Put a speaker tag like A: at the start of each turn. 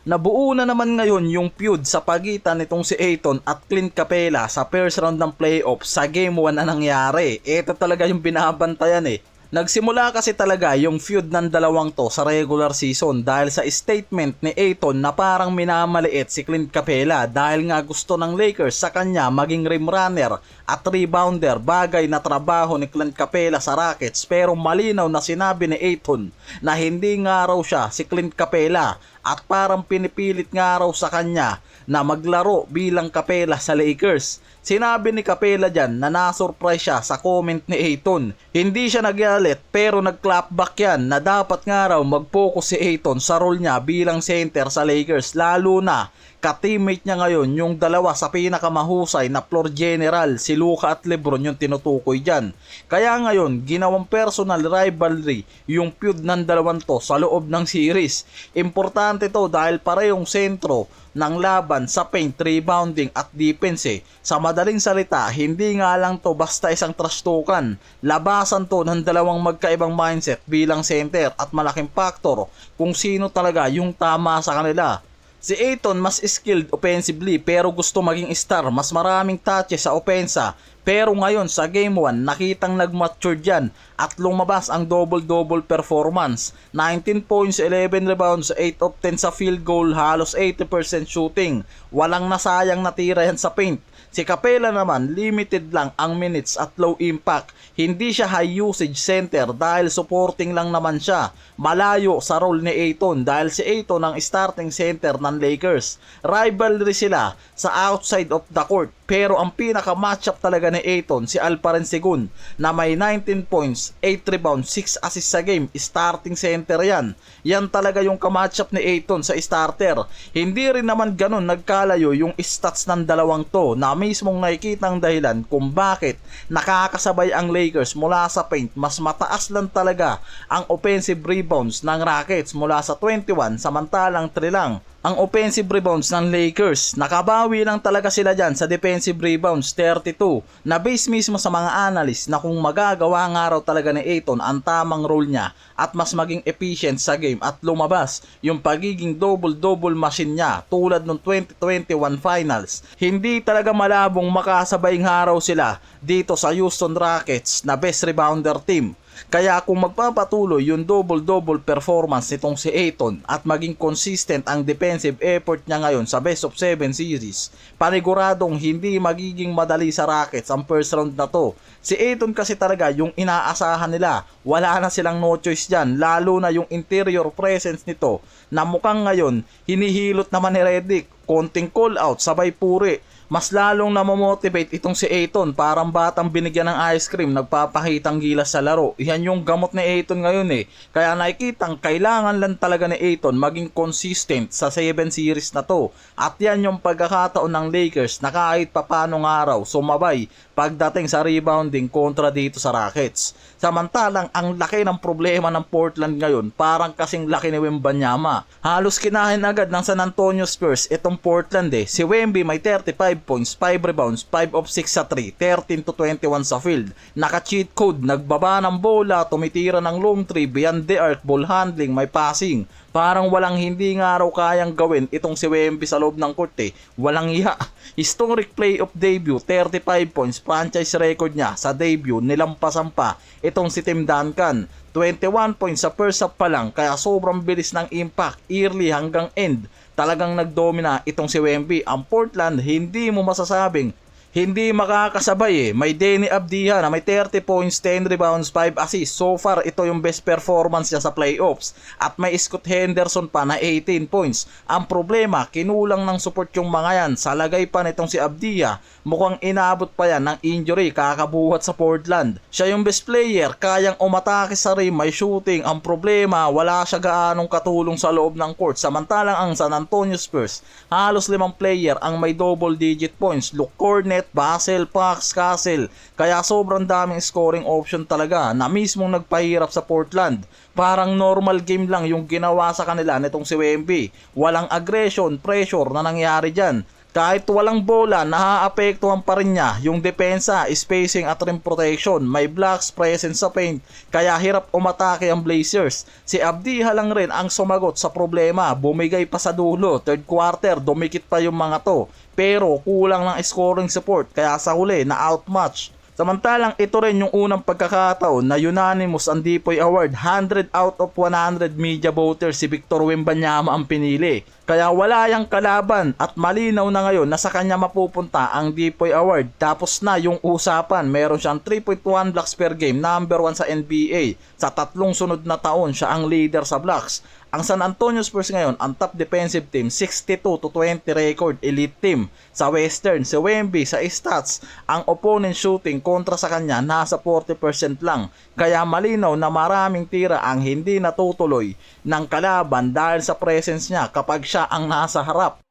A: Nabuo na naman ngayon yung feud sa pagitan nitong si Ayton at Clint Capela sa first round ng playoffs sa Game 1 na nangyari. Ito talaga yung binabantayan eh. Nagsimula kasi talaga yung feud ng dalawang to sa regular season dahil sa statement ni Ayton na parang minamaliit si Clint Capela dahil nga gusto ng Lakers sa kanya maging rim runner at rebounder, bagay na trabaho ni Clint Capela sa Rockets, pero malinaw na sinabi ni Ayton na hindi nga raw siya si Clint Capela at parang pinipilit nga raw sa kanya na maglaro bilang Capela sa Lakers. Sinabi ni Capela dyan na nasurprise siya sa comment ni Ayton. Hindi siya nagyalit pero nag-clapback yan na dapat nga raw mag-focus si Ayton sa role niya bilang center sa Lakers, lalo na ka-teammate niya ngayon yung dalawa sa pinakamahusay na floor general, si Luka at Lebron yung tinutukoy dyan. Kaya ngayon, ginawang personal rivalry yung feud ng dalawang to sa loob ng series. Importante to dahil parehong sentro ng laban sa paint, rebounding at defense eh. Sa madaling salita, hindi nga lang to basta isang trash talkan. Labasan to ng dalawang magkaibang mindset bilang center at malaking factor kung sino talaga yung tama sa kanila. Si Ayton mas skilled offensively pero gusto maging star, mas maraming touches sa opensa. Pero ngayon sa Game 1 nakitang nag-mature dyan at lumabas ang double-double performance. 19 points, 11 rebounds, 8 of 10 sa field goal, halos 80% shooting. Walang nasayang natira yan sa paint. Si Capela naman, limited lang ang minutes at low impact. Hindi siya high usage center dahil supporting lang naman siya. Malayo sa role ni Ayton dahil si Ayton ang starting center ng Lakers. Rivalry sila sa outside of the court. Pero ang pinaka-matchup talaga ni Ayton si Alperen Sengun na may 19 points, 8 rebounds, 6 assists sa game. Starting center yan. Yan talaga yung ka-matchup ni Ayton sa starter. Hindi rin naman ganun nagkalayo yung stats ng dalawang to na mismong nakikitang dahilan kung bakit nakakasabay ang Lakers mula sa paint. Mas mataas lang talaga ang offensive rebounds ng Rockets mula sa 21 samantalang 3 lang ang offensive rebounds ng Lakers. Nakabawi lang talaga sila dyan sa defensive rebounds, 32, na base mismo sa mga analyst na kung magagawa nga raw talaga ni Ayton ang tamang role niya at mas maging efficient sa game at lumabas yung pagiging double-double machine niya tulad ng 2021 finals. Hindi talaga malabong makasabay nga raw sila dito sa Houston Rockets na best rebounder team. Kaya kung magpapatuloy yung double-double performance nitong si Ayton at maging consistent ang defensive effort niya ngayon sa best of 7 series, paniguradong hindi magiging madali sa Rockets ang first round na to. Si Ayton kasi talaga yung inaasahan nila. Wala na silang no choice dyan, lalo na yung interior presence nito na mukhang ngayon hinihilot naman ni Redick. Konting call out, sabay puri. Mas lalong namomotivate itong si Ayton, parang batang binigyan ng ice cream, nagpapakitang gilas sa laro. Yan yung gamot ni Ayton ngayon eh. Kaya nakikitang kailangan lang talaga ni Ayton maging consistent sa 7 series na to. At yan yung pagkakataon ng Lakers na kahit papanong araw sumabay pagdating sa rebounding kontra dito sa Rockets. Samantalang ang laki ng problema ng Portland ngayon, parang kasing laki ni Wembanyama. Halos kinahin agad ng San Antonio Spurs itong Portland eh. Si Wemby may 35 points, 5 rebounds, 5 of 6 sa 3, 13 to 21 sa field. Naka-cheat code, nagbaba ng bola, tumitira ng long three, beyond the arc, ball handling, may passing. Parang walang hindi nga raw kayang gawin itong si Wemby sa loob ng court eh. Walang iha. Historic playoff debut, 35 points, franchise record niya sa debut, nilampasan pa itong si Tim Duncan. 21 points sa first half pa lang, kaya sobrang bilis ng impact, early hanggang end. Talagang nagdomina itong si Wemby. Ang Portland, hindi mo masasabing hindi makakasabay eh. May Denny Abdiya na may 30 points, 10 rebounds, 5 assists. So far, ito yung best performance niya sa playoffs. At may Scott Henderson pa na 18 points. Ang problema, kinulang ng support yung mga yan. Sa lagay pa nitong si Abdiya, mukhang inabot pa yan ng injury kakabuhat sa Portland. Siya yung best player, kayang umatake sa rim, may shooting. Ang problema, wala siya gaanong katulong sa loob ng court. Samantalang ang San Antonio Spurs, halos 5 player ang may double digit points. Luke Cornet, Basel, Pax, Castle. Kaya sobrang daming scoring option talaga na mismong nagpahirap sa Portland. Parang normal game lang yung ginawa sa kanila nitong si Wemby. Walang aggression, pressure na nangyari dyan. Kahit walang bola, naaapektuhan pa rin niya yung depensa, spacing at rim protection. May blocks, presence sa paint, kaya hirap umatake ang Blazers. Si Abdiha lang rin ang sumagot sa problema, bumigay pa sa dulo. Third quarter, dumikit pa yung mga to, pero kulang ng scoring support, kaya sa huli na outmatch. Samantalang ito rin yung unang pagkakataon na unanimous ang Dipoy Award. 100 out of 100 media voters si Victor Wembanyama ang pinili. Kaya wala yang kalaban at malinaw na ngayon na sa kanya mapupunta ang Dipoy Award. Tapos na yung usapan, meron siyang 3.1 blocks per game, number 1 sa NBA. Sa 3 sunod na taon siya ang leader sa blocks. Ang San Antonio Spurs ngayon, ang top defensive team, 62-20 record, elite team. Sa Western, si Wemby sa stats, ang opponent shooting kontra sa kanya nasa 40% lang. Kaya malinaw na maraming tira ang hindi natutuloy ng kalaban dahil sa presence niya kapag siya ang nasa harap.